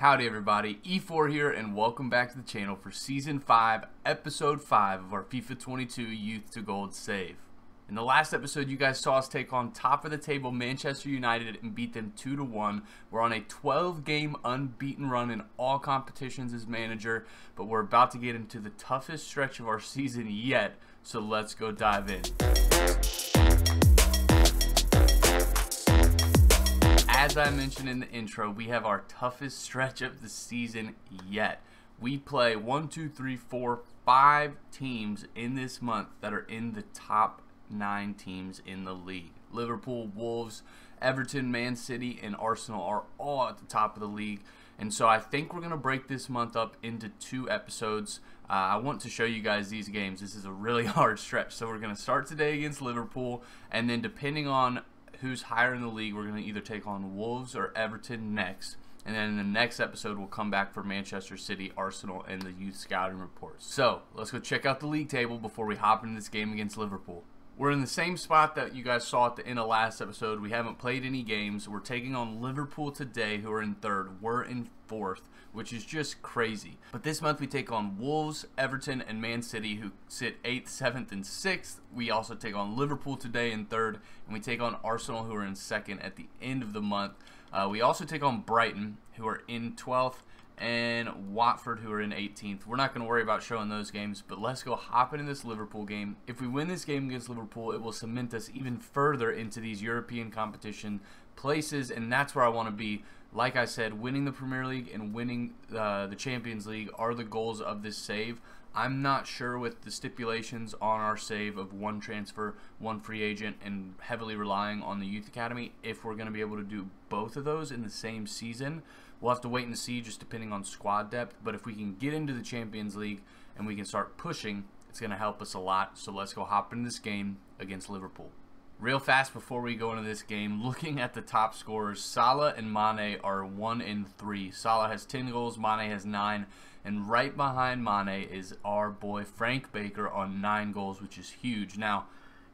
Howdy everybody, Efour here and welcome back to the channel for Season 5, Episode 5 of our FIFA 22 Youth to Gold save. In the last episode you guys saw us take on top of the table Manchester United and beat them 2-1. We're on a 12-game unbeaten run in all competitions as manager, but we're about to get into the toughest stretch of our season yet, so let's go dive in. As I mentioned in the intro, we have our toughest stretch of the season yet. We play 5 teams in this month that are in the top 9 teams in the league. Liverpool, Wolves, Everton, Man City, and Arsenal are all at the top of the league. And so I think we're going to break this month up into 2 episodes. I want to show you guys these games. This is a really hard stretch. So we're going to start today against Liverpool, and then depending on who's higher in the league, we're going to either take on Wolves or Everton next. And then in the next episode, we'll come back for Manchester City, Arsenal, and the youth scouting reports. So let's go check out the league table before we hop into this game against Liverpool. We're in the same spot that you guys saw at the end of last episode. We haven't played any games. We're taking on Liverpool today, who are in 3rd. We're in 4th, which is just crazy. But this month we take on Wolves, Everton, and Man City, who sit 8th, 7th, and 6th. We also take on Liverpool today in 3rd, and we take on Arsenal, who are in 2nd at the end of the month. We also take on Brighton, who are in 12th, and Watford, who are in 18th. We're not going to worry about showing those games, but let's go hop into this Liverpool game. If we win this game against Liverpool, it will cement us even further into these European competition places, and that's where I want to be. Like I said, winning the Premier League and winning the Champions League are the goals of this save. I'm not sure with the stipulations on our save of 1 transfer, 1 free agent, and heavily relying on the Youth Academy if we're going to be able to do both of those in the same season. We'll have to wait and see, just depending on squad depth. But if we can get into the Champions League and we can start pushing, it's going to help us a lot. So let's go hop into this game against Liverpool. Real fast before we go into this game, looking at the top scorers, Salah and Mane are 1 and 3. Salah has 10 goals, Mane has 9. And right behind Mane is our boy Frank Baker on 9 goals, which is huge. Now,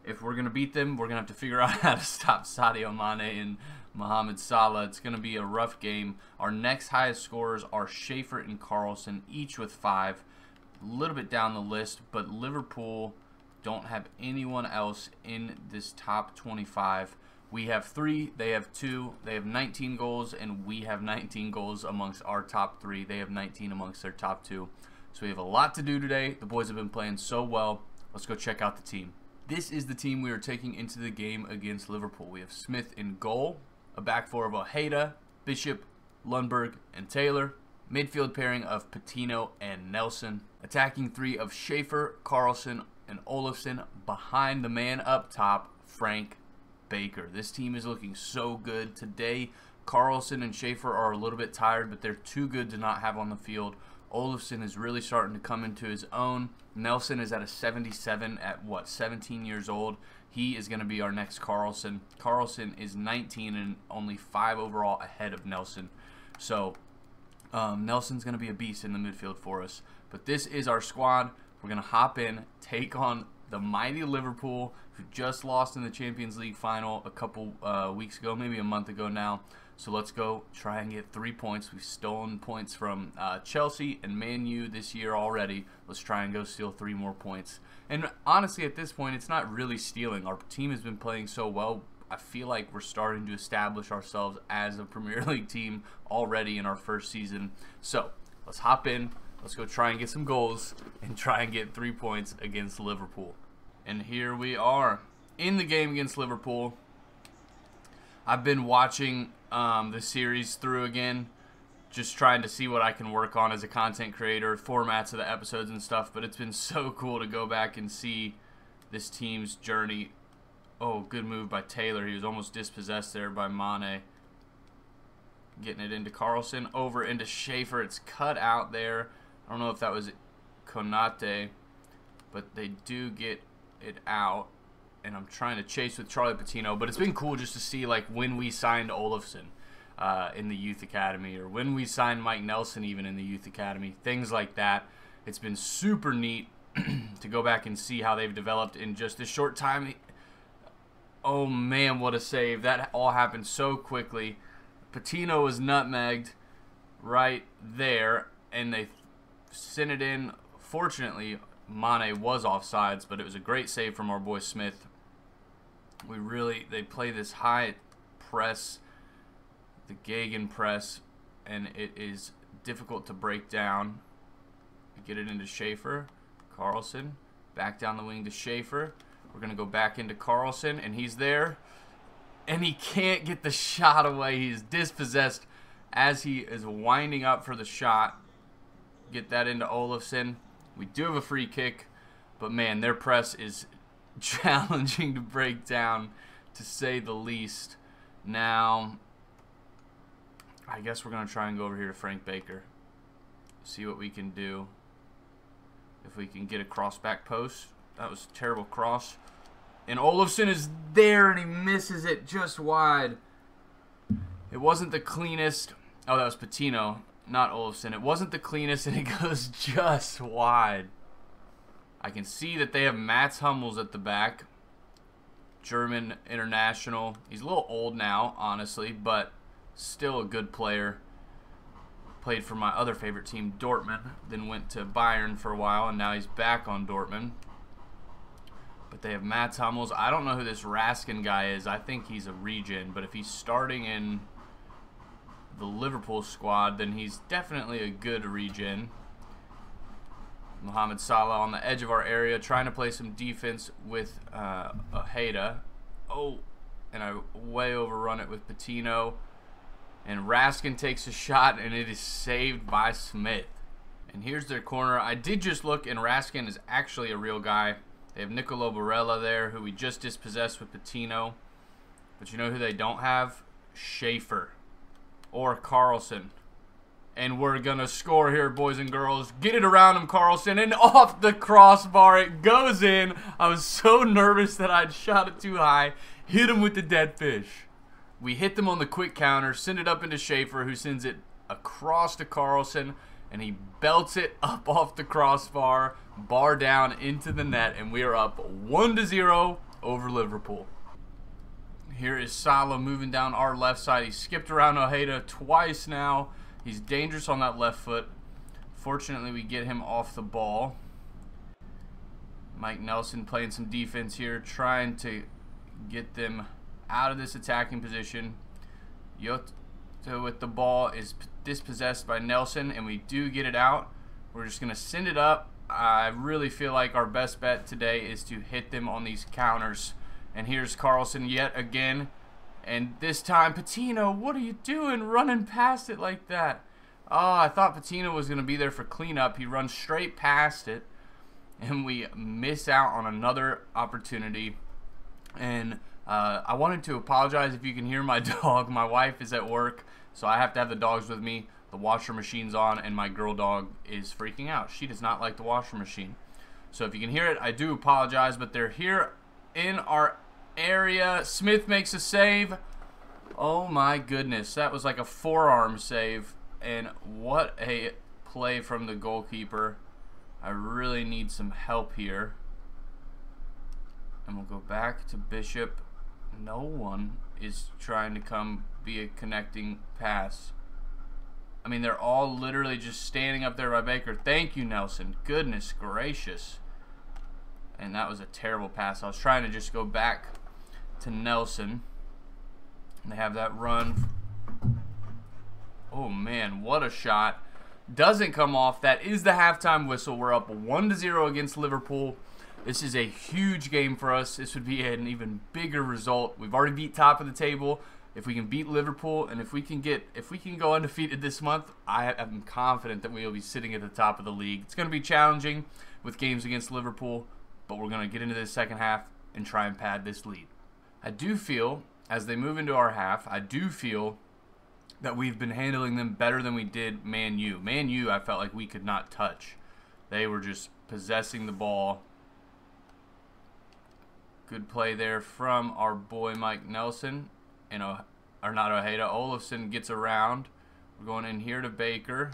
if we're going to beat them, we're going to have to figure out how to stop Sadio Mane and Mohamed Salah. It's going to be a rough game. Our next highest scorers are Schaefer and Carlson, each with 5. A little bit down the list, but Liverpool don't have anyone else in this top 25. We have 3, they have 2, they have 19 goals, and we have 19 goals amongst our top 3. They have 19 amongst their top 2. So we have a lot to do today. The boys have been playing so well. Let's go check out the team. This is the team we are taking into the game against Liverpool. We have Smith in goal, a back 4 of Ojeda, Bishop, Lundberg, and Taylor. Midfield pairing of Patino and Nelson. Attacking 3 of Schaefer, Carlson, and Olofsson. Behind the man up top, Frank Baker. This team is looking so good today. Carlson and Schaefer are a little bit tired, but they're too good to not have on the field. Olofsson is really starting to come into his own. Nelson is at a 77 at, 17 years old. He is going to be our next Carlson. Carlson is 19 and only 5 overall ahead of Nelson. So Nelson's going to be a beast in the midfield for us. But this is our squad. We're going to hop in, take on the mighty Liverpool, who just lost in the Champions League final a couple weeks ago, maybe a month ago now. So let's go try and get 3 points. We've stolen points from Chelsea and Man U this year already. Let's try and go steal 3 more points. And honestly, at this point, it's not really stealing. Our team has been playing so well. I feel like we're starting to establish ourselves as a Premier League team already in our first season. So let's hop in. Let's go try and get some goals and try and get 3 points against Liverpool. And here we are in the game against Liverpool. I've been watching the series through again, just trying to see what I can work on as a content creator, formats of the episodes and stuff, but it's been so cool to go back and see this team's journey. Oh, good move by Taylor. He was almost dispossessed there by Mane. Getting it into Carlson, over into Schaefer. It's cut out there. I don't know if that was Konate, but they do get it out. And I'm trying to chase with Charlie Patino, but it's been cool just to see, like, when we signed Olofsson in the Youth Academy, or when we signed Mike Nelson even in the Youth Academy, things like that. It's been super neat to go back and see how they've developed in just this short time. Oh man, what a save. That all happened so quickly. Patino was nutmegged, right there, and they sent it in. Fortunately, Mane was offsides, but it was a great save from our boy Smith. They play this high press, the Gegen press, and it is difficult to break down. We get it into Schaefer, Carlson, back down the wing to Schaefer. We're going to go back into Carlson, and he's there, and he can't get the shot away. He's dispossessed as he is winding up for the shot. Get that into Olofsson. We do have a free kick, but man, their press is challenging to break down, to say the least. Now, I guess we're going to try and go over here to Frank Baker. See what we can do. If we can get a cross back post. That was a terrible cross. And Olofsson is there, and he misses it just wide. It wasn't the cleanest. Oh, that was Patino, not Olofsson. It wasn't the cleanest, and it goes just wide. I can see that they have Mats Hummels at the back. German international. He's a little old now, honestly, but still a good player. Played for my other favorite team, Dortmund. Then went to Bayern for a while, and now he's back on Dortmund. But they have Mats Hummels. I don't know who this Raskin guy is. I think he's a regen, but if he's starting in the Liverpool squad, then he's definitely a good regen. Mohamed Salah on the edge of our area, trying to play some defense with Ojeda. Oh, and I way overrun it with Patino. And Raskin takes a shot, and it is saved by Smith. And here's their corner. I did just look, and Raskin is actually a real guy. They have Nicolo Barella there, who we just dispossessed with Patino. But you know who they don't have? Schaefer or Carlson. And we're going to score here, boys and girls. Get it around him, Carlson, and off the crossbar. It goes in. I was so nervous that I'd shot it too high. Hit him with the dead fish. We hit them on the quick counter, send it up into Schaefer, who sends it across to Carlson, and he belts it up off the crossbar, bar down into the net, and we are up 1-0 over Liverpool. Here is Salah moving down our left side. He skipped around Ojeda twice now. He's dangerous on that left foot. Fortunately, we get him off the ball. Mike Nelson playing some defense here, trying to get them out of this attacking position. Yoto with the ball is dispossessed by Nelson, and we do get it out. We're just going to send it up. I really feel like our best bet today is to hit them on these counters. And here's Carlson yet again. And this time, Patino, what are you doing running past it like that? Oh, I thought Patino was going to be there for cleanup. He runs straight past it, and we miss out on another opportunity. And I wanted to apologize if you can hear my dog. My wife is at work, so I have to have the dogs with me. The washer machine's on, and my girl dog is freaking out. She does not like the washer machine. So if you can hear it, I do apologize, but they're here in our area. Smith makes a save. Oh my goodness, that was like a forearm save, and what a play from the goalkeeper. I really need some help here. And we'll go back to Bishop. No one is trying to come be a connecting pass. I mean, they're all literally just standing up there by Baker. Thank you, Nelson. Goodness gracious. And that was a terrible pass. I was trying to just go back to Nelson. And they have that run. Oh, man, what a shot. Doesn't come off. That is the halftime whistle. We're up 1-0 against Liverpool. This is a huge game for us. This would be an even bigger result. We've already beat top of the table. If we can beat Liverpool, and if we can go undefeated this month, I am confident that we will be sitting at the top of the league. It's going to be challenging with games against Liverpool, but we're going to get into the second half and try and pad this lead. I do feel, as they move into our half, I do feel that we've been handling them better than we did Man U. Man U, I felt like we could not touch. They were just possessing the ball. Good play there from our boy Mike Nelson. Or not Ojeda. Olofsson gets around. We're going in here to Baker.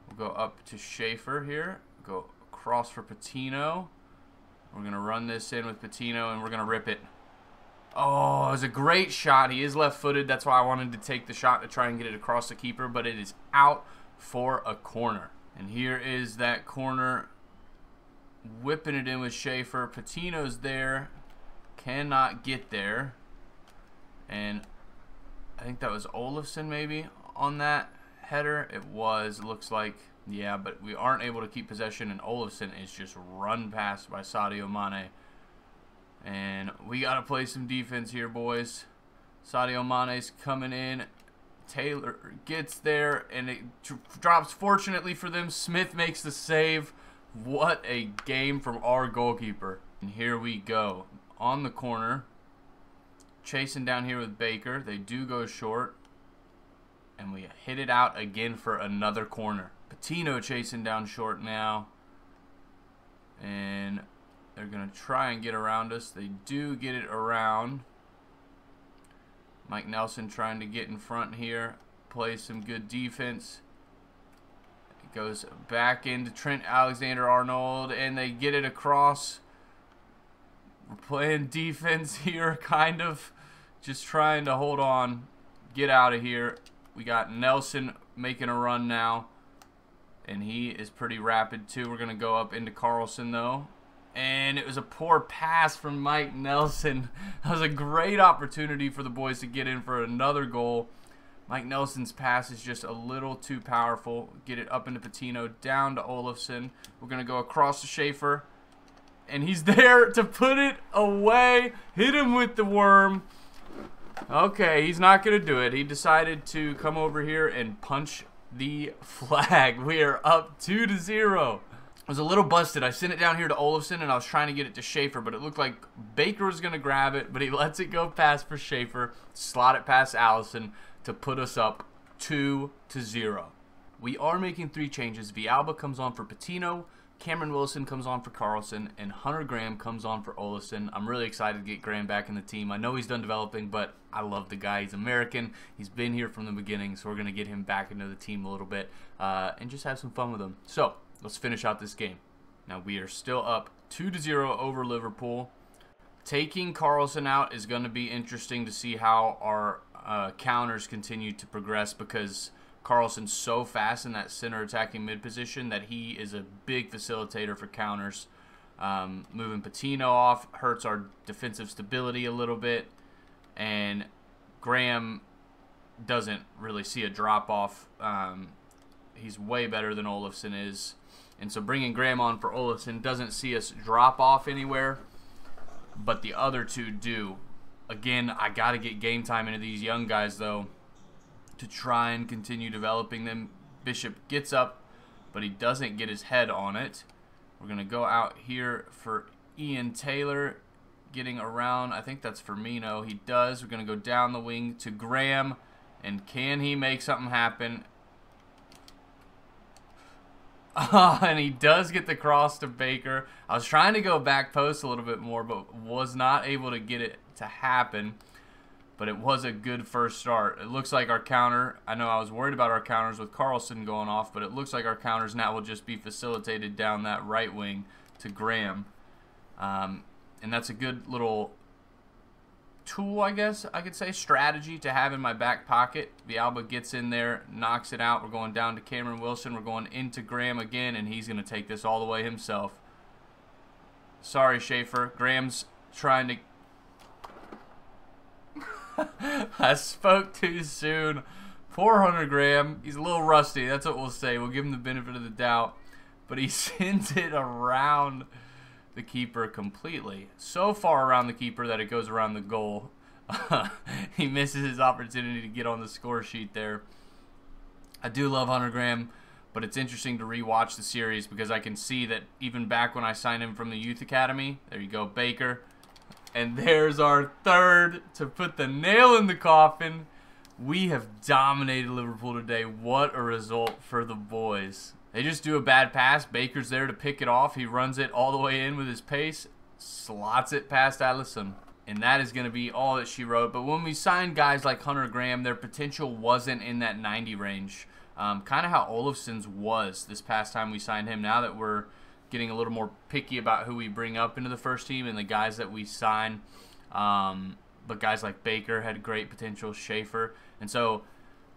We'll go up to Schaefer here. Go across for Patino. We're going to run this in with Patino, and we're going to rip it. Oh, it was a great shot. He is left-footed. That's why I wanted to take the shot to try and get it across the keeper, but it is out for a corner. And here is that corner. Whipping it in with Schaefer. Patino's there. Cannot get there. And I think that was Olofsson maybe on that header. It was. Looks like. Yeah, but we aren't able to keep possession, and Olofsson is just run past by Sadio Mane. And we got to play some defense here, boys. Sadio Mane's coming in. Taylor gets there, and it drops. Fortunately for them, Smith makes the save. What a game from our goalkeeper. And here we go. On the corner. Chasing down here with Baker. They do go short. And we hit it out again for another corner. Patino chasing down short now. And they're going to try and get around us. They do get it around. Mike Nelson trying to get in front here. Play some good defense. It goes back into Trent Alexander-Arnold. And they get it across. We're playing defense here, kind of. Just trying to hold on. Get out of here. We got Nelson making a run now. And he is pretty rapid too. We're going to go up into Carlson though. And it was a poor pass from Mike Nelson. That was a great opportunity for the boys to get in for another goal. Mike Nelson's pass is just a little too powerful. Get it up into Patino, down to Olofsson. We're going to go across to Schaefer. And he's there to put it away. Hit him with the worm. Okay, he's not going to do it. He decided to come over here and punch the flag. We are up 2-0. I was a little busted. I sent it down here to Olofsson, and I was trying to get it to Schaefer, but it looked like Baker was going to grab it, but he lets it go past for Schaefer, slot it past Allison to put us up 2-0. We are making 3 changes. Villalba comes on for Patino, Cameron Wilson comes on for Carlson, and Hunter Graham comes on for Olofsson. I'm really excited to get Graham back in the team. I know he's done developing, but I love the guy. He's American. He's been here from the beginning, so we're going to get him back into the team a little bit and just have some fun with him. So let's finish out this game. Now we are still up 2-0 over Liverpool. Taking Carlson out is going to be interesting to see how our counters continue to progress, because Carlson's so fast in that center attacking mid position that he is a big facilitator for counters. Moving Patino off hurts our defensive stability a little bit, and Graham doesn't really see a drop off. He's way better than Olofsson is, and so bringing Graham on for Olofsson doesn't see us drop off anywhere, but the other two do. Again, I got to get game time into these young guys though, to try and continue developing them. Bishop gets up, but he doesn't get his head on it. We're going to go out here for Ian Taylor getting around. I think that's Firmino. He does. We're going to go down the wing to Graham, and can he make something happen? And he does get the cross to Baker. I was trying to go back post a little bit more, but was not able to get it to happen. But it was a good first start. It looks like our counter, I know I was worried about our counters with Carlson going off, but it looks like our counters now will just be facilitated down that right wing to Graham. And that's a good little tool, I guess I could say, strategy to have in my back pocket. Villalba gets in there, knocks it out. We're going down to Cameron Wilson. We're going into Graham again, and he's going to take this all the way himself. Sorry, Schaefer. Graham's trying to... I spoke too soon. Poor Hunter Graham. He's a little rusty. That's what we'll say. We'll give him the benefit of the doubt. But he sends it around the keeper completely. So far around the keeper that it goes around the goal. He misses his opportunity to get on the score sheet there. I do love Hunter Graham, but it's interesting to rewatch the series because I can see that even back when I signed him from the youth academy, there you go, Baker. And there's our third to put the nail in the coffin. We have dominated Liverpool today. What a result for the boys. They just do a bad pass. Baker's there to pick it off. He runs it all the way in with his pace. Slots it past Alisson. And that is going to be all that she wrote. But when we signed guys like Hunter Graham, their potential wasn't in that 90 range. Kind of how Olofsson's was this past time we signed him. Now that we're getting a little more picky about who we bring up into the first team and the guys that we sign, but guys like Baker had great potential, Schaefer. And so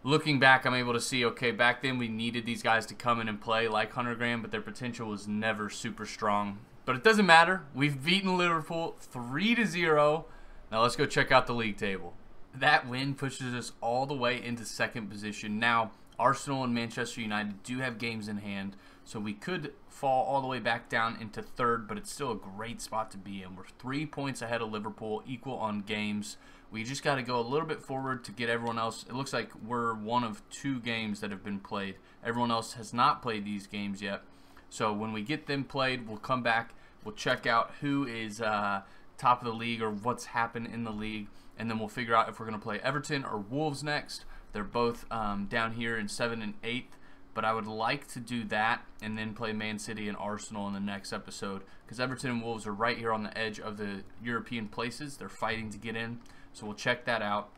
looking back, I'm able to see, okay, back then we needed these guys to come in and play like Hunter Graham, but their potential was never super strong. But it doesn't matter. We've beaten Liverpool 3-0. Now let's go check out the league table. That win pushes us all the way into second position. Now, Arsenal and Manchester United do have games in hand, so we could fall all the way back down into third, but it's still a great spot to be in. We're 3 points ahead of Liverpool, equal on games. We just got to go a little bit forward to get everyone else. It looks like we're one of 2 games that have been played. Everyone else has not played these games yet. So when we get them played, we'll come back. We'll check out who is top of the league or what's happened in the league, and then we'll figure out if we're going to play Everton or Wolves next. They're both down here in 7th and 8th, but I would like to do that and then play Man City and Arsenal in the next episode, because Everton and Wolves are right here on the edge of the European places. They're fighting to get in, so we'll check that out.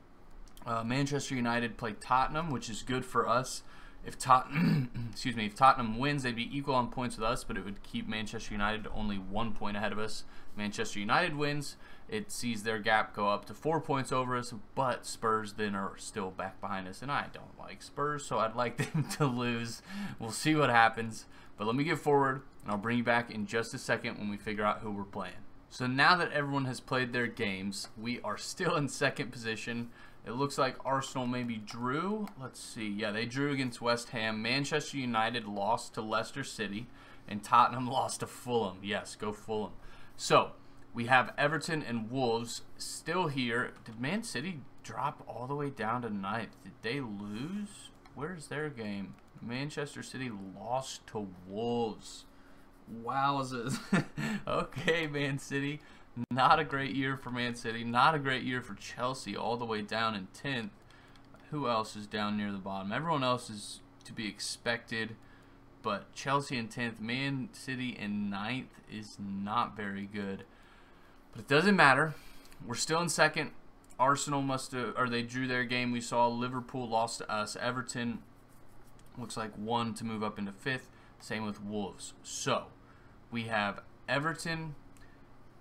Manchester United play Tottenham, which is good for us. If if Tottenham wins, they'd be equal on points with us, but it would keep Manchester United only 1 point ahead of us. Manchester United wins, it sees their gap go up to 4 points over us, but Spurs then are still back behind us, and I don't like Spurs, so I'd like them to lose. We'll see what happens, but let me get forward, and I'll bring you back in just a second when we figure out who we're playing. So now that everyone has played their games, we are still in second position. It looks like Arsenal maybe drew. Let's see. Yeah, they drew against West Ham. Manchester United lost to Leicester City, and Tottenham lost to Fulham. Yes, go Fulham. So we have Everton and Wolves still here. Did Man City drop all the way down to 9th? Did they lose? Where's their game? Manchester City lost to Wolves. Wowzers. Okay, Man City. Not a great year for Man City. Not a great year for Chelsea, all the way down in 10th. Who else is down near the bottom? Everyone else is to be expected, but Chelsea in 10th, Man City in 9th is not very good. But it doesn't matter. We're still in second. Arsenal must have, or they drew their game. We saw Liverpool lost to us. Everton looks like won to move up into 5th. Same with Wolves. So we have Everton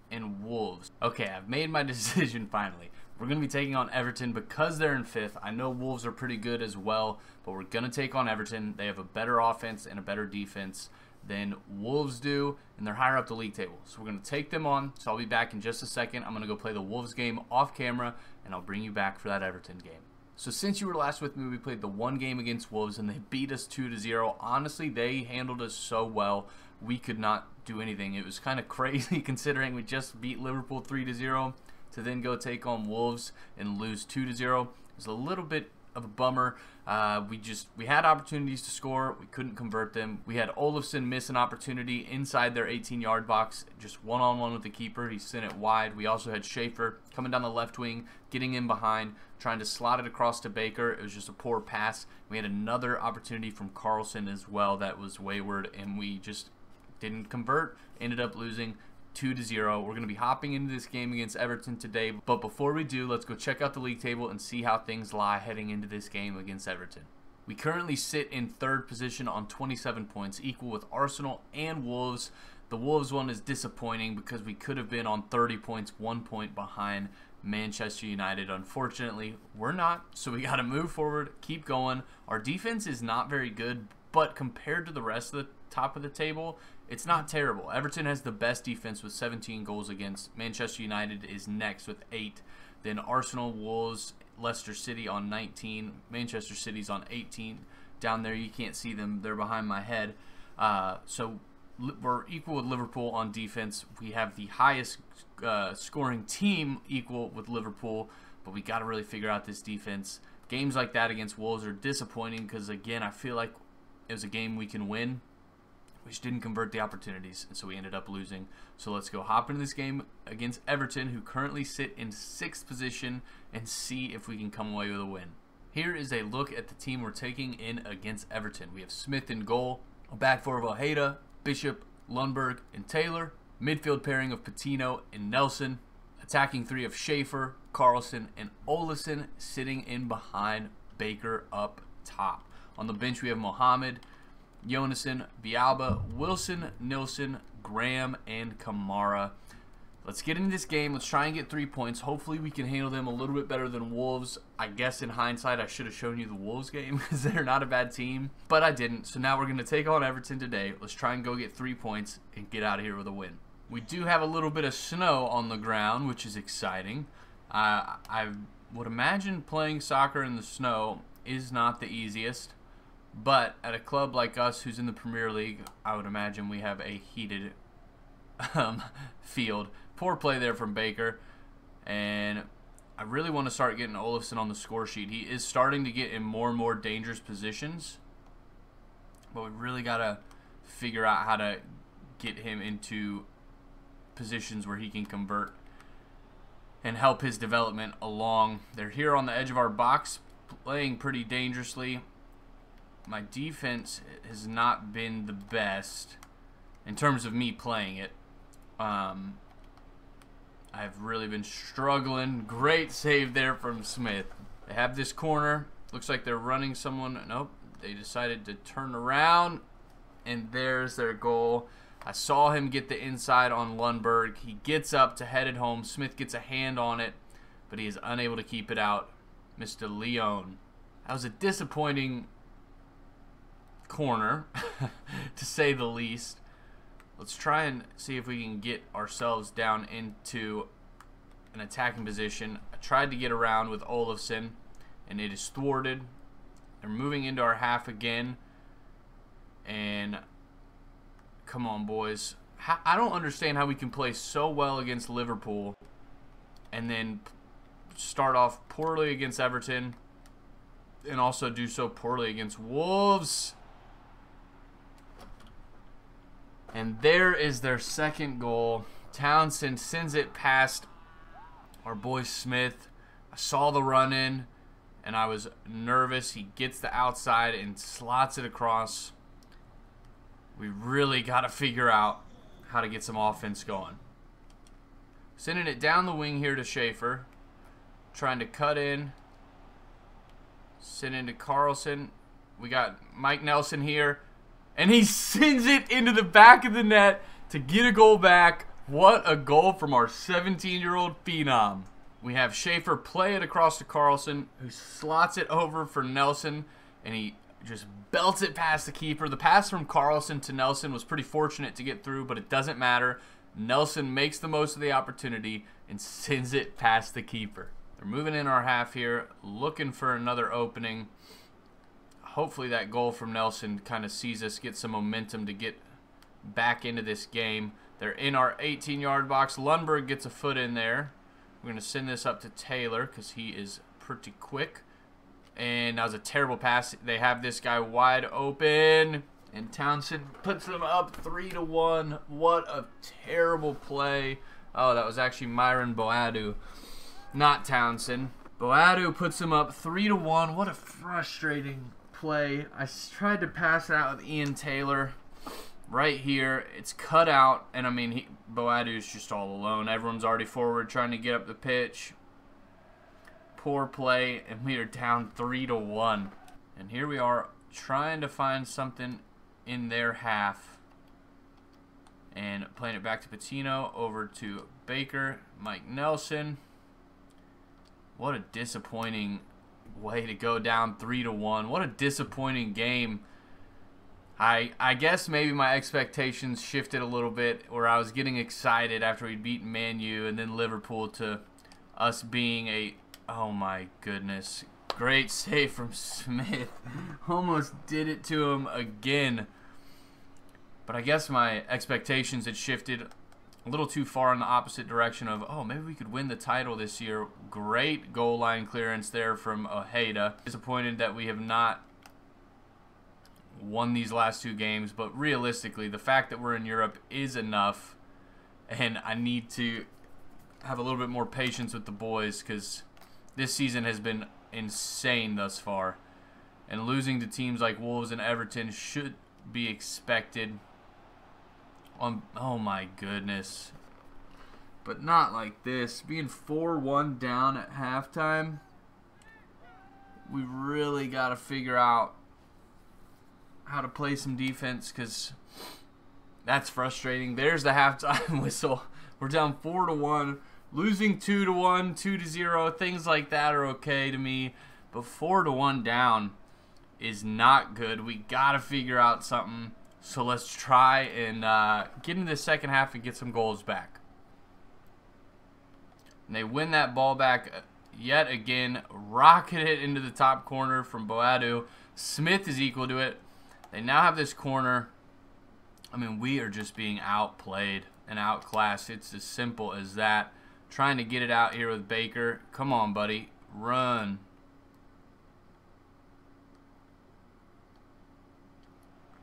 and Wolves. Okay, I've made my decision finally. We're going to be taking on Everton because they're in 5th. I know Wolves are pretty good as well, but we're going to take on Everton. They have a better offense and a better defense than Wolves do, and they're higher up the league table. So we're going to take them on. So I'll be back in just a second. I'm going to go play the Wolves game off camera, and I'll bring you back for that Everton game. So since you were last with me, we played the 1 game against Wolves, and they beat us 2-0. Honestly, they handled us so well. We could not do anything. It was kind of crazy considering we just beat Liverpool 3-0 to then go take on Wolves and lose 2-0. It was a little bit of a bummer. We had opportunities to score. We couldn't convert them. We had Olafsson miss an opportunity inside their 18-yard box, just one-on-one with the keeper. He sent it wide. We also had Schaefer coming down the left wing, getting in behind, trying to slot it across to Baker. It was just a poor pass. We had another opportunity from Carlson as well that was wayward, and we just didn't convert. Ended up losing 2-0. We're going to be hopping into this game against Everton today, but before we do, let's go check out the league table and see how things lie heading into this game against Everton. We currently sit in 3rd position on 27 points, equal with Arsenal and Wolves. The Wolves one is disappointing because we could have been on 30 points, 1 point behind Manchester United. Unfortunately, we're not, so we got to move forward, keep going. Our defense is not very good, but compared to the rest of the top of the table, it's not terrible. Everton has the best defense with 17 goals against. Manchester United is next with 8. Then Arsenal, Wolves, Leicester City on 19. Manchester City's on 18. Down there, you can't see them. They're behind my head. So we're equal with Liverpool on defense. We have the highest scoring team equal with Liverpool, but we got to really figure out this defense. Games like that against Wolves are disappointing because, again, I feel like it was a game we can win. We just didn't convert the opportunities, and so we ended up losing. So let's go hop into this game against Everton, who currently sit in 6th position, and see if we can come away with a win. Here is a look at the team we're taking in against Everton. We have Smith in goal, a back four of Ojeda, Bishop, Lundberg, and Taylor, midfield pairing of Patino and Nelson, attacking 3 of Schaefer, Carlson, and Olafsson, sitting in behind Baker up top. On the bench, we have Mohamed, Jonassen, Bialba, Wilson, Nilsson, Graham, and Kamara. Let's get into this game. Let's try and get 3 points. Hopefully we can handle them a little bit better than Wolves. I guess in hindsight I should have shown you the Wolves game because they're not a bad team. But I didn't. So now we're going to take on Everton today. Let's try and go get 3 points and get out of here with a win. We do have a little bit of snow on the ground, which is exciting. I would imagine playing soccer in the snow is not the easiest. But at a club like us who's in the Premier League, I would imagine we have a heated field. Poor play there from Baker, and I really want to start getting Olafsson on the score sheet. He is starting to get in more and more dangerous positions, but we really got to figure out how to get him into positions where he can convert and help his development along. They're here on the edge of our box, playing pretty dangerously. My defense has not been the best in terms of me playing it. I've really been struggling. Great save there from Smith. They have this corner. Looks like they're running someone. Nope. They decided to turn around, and there's their goal. I saw him get the inside on Lundberg. He gets up to head it home. Smith gets a hand on it, but he is unable to keep it out. Mr. Leon. That was a disappointing corner, to say the least. Let's try and see if we can get ourselves down into an attacking position. I tried to get around with Olafsson, and it is thwarted. They're moving into our half again. And come on, boys. I don't understand how we can play so well against Liverpool and then start off poorly against Everton and also do so poorly against Wolves. And there is their second goal. Townsend sends it past our boy Smith. I saw the run in, and I was nervous. He gets the outside and slots it across. We really got to figure out how to get some offense going. Sending it down the wing here to Schaefer. Trying to cut in. Send into Carlson. We got Mike Nelson here. And he sends it into the back of the net to get a goal back. What a goal from our 17-year-old phenom. We have Schaefer play it across to Carlson, who slots it over for Nelson, and he just belts it past the keeper. The pass from Carlson to Nelson was pretty fortunate to get through, but it doesn't matter. Nelson makes the most of the opportunity and sends it past the keeper. They're moving in our half here, looking for another opening. Hopefully that goal from Nelson kind of sees us get some momentum to get back into this game. They're in our 18-yard box. Lundberg gets a foot in there. We're going to send this up to Taylor because he is pretty quick. And that was a terrible pass. They have this guy wide open. And Townsend puts them up 3-1. What a terrible play. Oh, that was actually Myron Boadu, not Townsend. Boadu puts them up 3-1. What a frustrating play. I tried to pass it out with Ian Taylor right here. It's cut out, and I mean, Boadu's just all alone. Everyone's already forward trying to get up the pitch. Poor play, and we are down 3-1. And here we are trying to find something in their half and playing it back to Patino, over to Baker, Mike Nelson. What a disappointing way to go down 3-1. What a disappointing game. I guess maybe my expectations shifted a little bit, where I was getting excited after we'd beaten Man U and then Liverpool, to us being a, oh my goodness, great save from Smith. Almost did it to him again. But I guess my expectations had shifted a little too far in the opposite direction of, oh, maybe we could win the title this year. Great goal line clearance there from Ojeda. Disappointed that we have not won these last 2 games, but realistically, the fact that we're in Europe is enough, and I need to have a little bit more patience with the boys, because this season has been insane thus far, and losing to teams like Wolves and Everton should be expected. Oh my goodness. But not like this. Being 4-1 down at halftime, we really got to figure out how to play some defense, because that's frustrating. There's the halftime whistle. We're down 4-1. Losing 2-1, 2-0, things like that are okay to me. But 4-1 down is not good. We got to figure out something. So let's try and get into the second half and get some goals back. And they win that ball back yet again. Rocket it into the top corner from Boadu. Smith is equal to it. They now have this corner. I mean, we are just being outplayed and outclassed. It's as simple as that. Trying to get it out here with Baker. Come on, buddy. Run.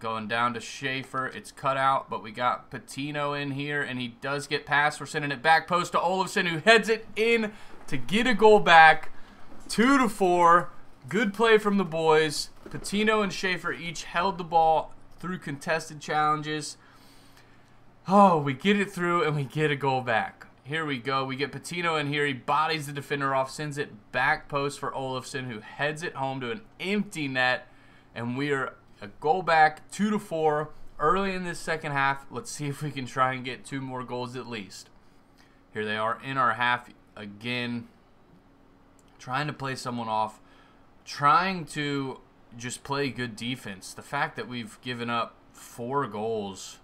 Going down to Schaefer. It's cut out, but we got Patino in here, and he does get past. We're sending it back post to Olofsson, who heads it in to get a goal back. 2-4. Good play from the boys. Patino and Schaefer each held the ball through contested challenges. Oh, we get it through, and we get a goal back. Here we go. We get Patino in here. He bodies the defender off, sends it back post for Olofsson, who heads it home to an empty net. And we are a goal back, 2-4, early in this second half. Let's see if we can try and get 2 more goals at least. Here they are in our half again. Trying to play someone off. Trying to just play good defense. The fact that we've given up 4 goals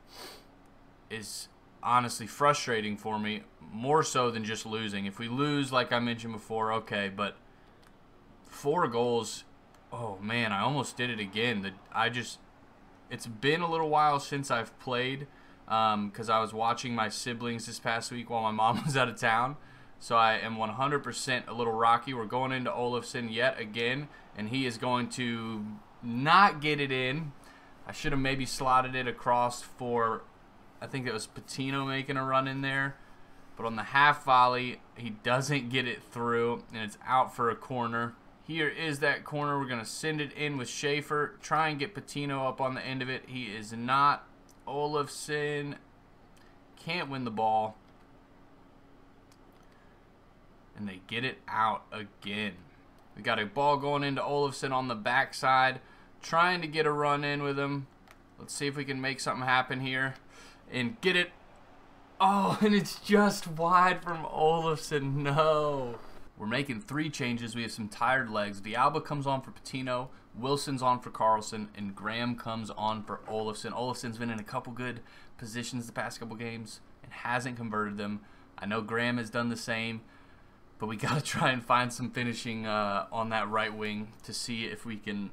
is honestly frustrating for me, more so than just losing. If we lose, like I mentioned before, okay, but 4 goals, oh man, I almost did it again. It's been a little while since I've played, because I was watching my siblings this past week while my mom was out of town, so I am 100% a little rocky. We're going into Olofsson yet again, and he is going to not get it in. I should have maybe slotted it across for, I think it was Patino making a run in there. But on the half volley, he doesn't get it through, and it's out for a corner. Here is that corner. We're going to send it in with Schaefer. Try and get Patino up on the end of it. He is not. Olofsson can't win the ball. And they get it out again. We got a ball going into Olofsson on the backside. Trying to get a run in with him. Let's see if we can make something happen here. And get it. Oh, and it's just wide from Olofsson. No. We're making 3 changes. We have some tired legs. Villalba comes on for Patino. Wilson's on for Carlson. And Graham comes on for Olofsson. Olofsson's been in a couple good positions the past couple games and hasn't converted them. I know Graham has done the same. But we got to try and find some finishing on that right wing to see if we can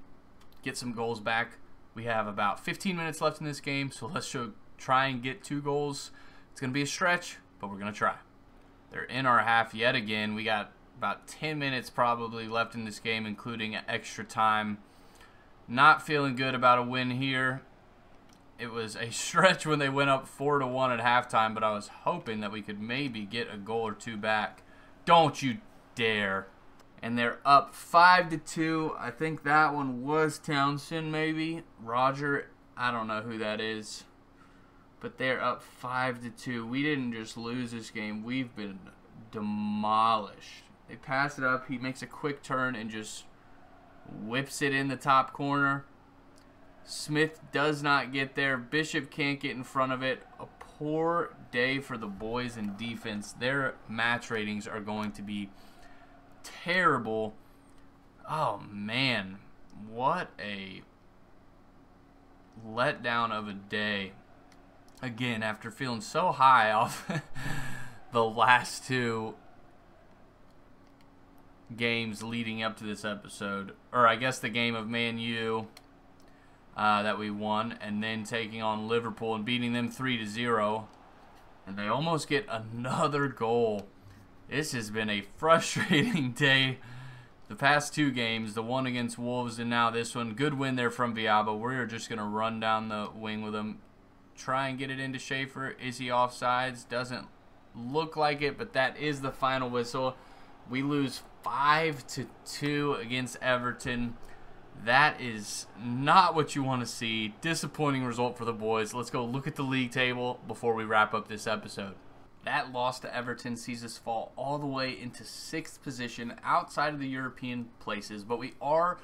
get some goals back. We have about 15 minutes left in this game, so let's try and get 2 goals. It's going to be a stretch, but we're going to try. They're in our half yet again. We got about 10 minutes probably left in this game, including extra time. Not feeling good about a win here. It was a stretch when they went up 4-1 at halftime, but I was hoping that we could maybe get a goal or 2 back. Don't you dare. And they're up 5-2. I think that one was Townsend maybe. Roger, I don't know who that is. But they're up 5-2. We didn't just lose this game. We've been demolished. They pass it up. He makes a quick turn and just whips it in the top corner. Smith does not get there. Bishop can't get in front of it. A poor day for the boys in defense. Their match ratings are going to be terrible. Oh man, what a letdown of a day. Again, after feeling so high off the last 2 games leading up to this episode, or I guess the game of Man U that we won, and then taking on Liverpool and beating them 3-0, and they almost get another goal. This has been a frustrating day. The past 2 games, the one against Wolves and now this one. Good win there from Villalba. We're just going to run down the wing with him. Try and get it into Schaefer. Is he offsides? Doesn't look like it, but that is the final whistle. We lose 5-2 against Everton. That is not what you want to see. Disappointing result for the boys. Let's go look at the league table before we wrap up this episode. That loss to Everton sees us fall all the way into 6th position outside of the European places, but we are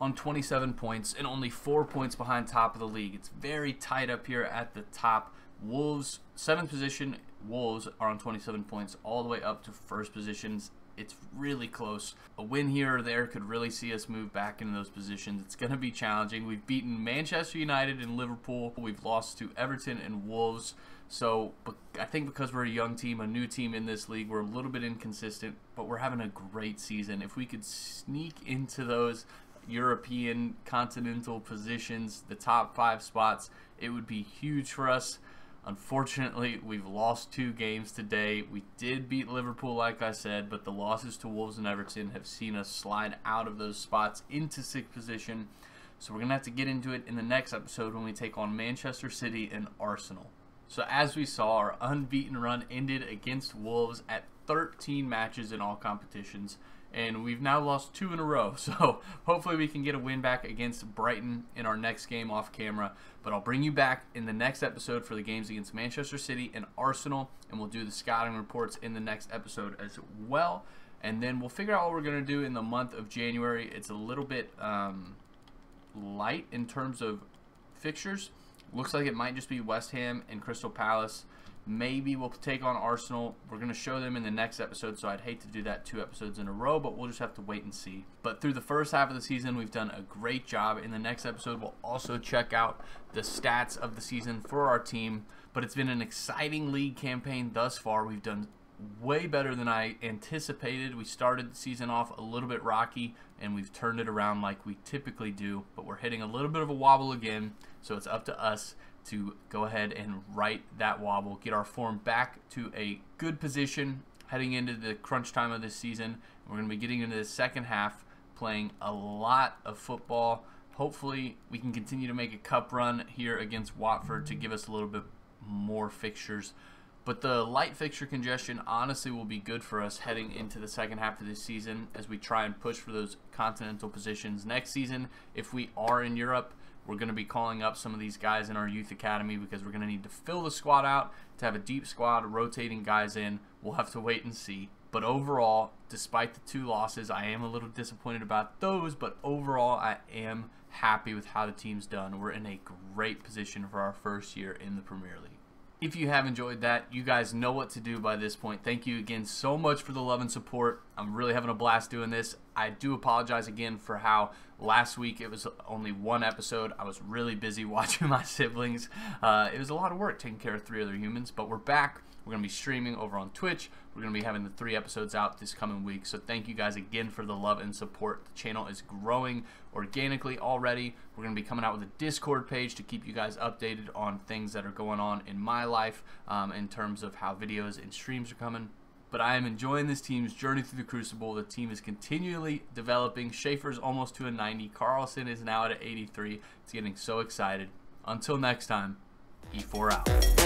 on 27 points and only 4 points behind top of the league. It's very tight up here at the top. Wolves, 7th position, Wolves are on 27 points, all the way up to first positions. It's really close. A win here or there could really see us move back into those positions. It's going to be challenging. We've beaten Manchester United and Liverpool. We've lost to Everton and Wolves. So I think because we're a young team, a new team in this league, we're a little bit inconsistent, but we're having a great season. If we could sneak into those European continental positions, the top 5 spots, it would be huge for us. Unfortunately, we've lost 2 games today. We did beat Liverpool, like I said, but the losses to Wolves and Everton have seen us slide out of those spots into 6th position. So we're going to have to get into it in the next episode when we take on Manchester City and Arsenal. So as we saw, our unbeaten run ended against Wolves at 13 matches in all competitions. And we've now lost 2 in a row. So hopefully we can get a win back against Brighton in our next game off camera. But I'll bring you back in the next episode for the games against Manchester City and Arsenal. And we'll do the scouting reports in the next episode as well. And then we'll figure out what we're going to do in the month of January. It's a little bit light in terms of fixtures. Looks like it might just be West Ham and Crystal Palace. Maybe we'll take on Arsenal. We're going to show them in the next episode, so I'd hate to do that 2 episodes in a row, but we'll just have to wait and see. But through the first half of the season, we've done a great job. In the next episode, we'll also check out the stats of the season for our team. But it's been an exciting league campaign thus far. We've done way better than I anticipated. We started the season off a little bit rocky, and we've turned it around like we typically do. But we're hitting a little bit of a wobble again, so it's up to us to go ahead and right that wobble, get our form back to a good position heading into the crunch time of this season. We're going to be getting into the second half, playing a lot of football. Hopefully we can continue to make a cup run here against Watford to give us a little bit more fixtures. But the light fixture congestion honestly will be good for us heading into the second half of this season as we try and push for those continental positions next season. If we are in Europe, we're going to be calling up some of these guys in our youth academy because we're going to need to fill the squad out to have a deep squad, rotating guys in. We'll have to wait and see. But overall, despite the 2 losses, I am a little disappointed about those. But overall, I am happy with how the team's done. We're in a great position for our first year in the Premier League. If you have enjoyed that, you guys know what to do by this point. Thank you again so much for the love and support. I'm really having a blast doing this. I do apologize again for how last week it was only 1 episode. I was really busy watching my siblings. It was a lot of work taking care of 3 other humans, but we're back. We're going to be streaming over on Twitch. We're going to be having the 3 episodes out this coming week. So thank you guys again for the love and support. The channel is growing organically already. We're going to be coming out with a Discord page to keep you guys updated on things that are going on in my life in terms of how videos and streams are coming. But I am enjoying this team's journey through the Crucible. The team is continually developing. Schaefer's almost to a 90. Carlson is now at an 83. It's getting so excited. Until next time, Efour out.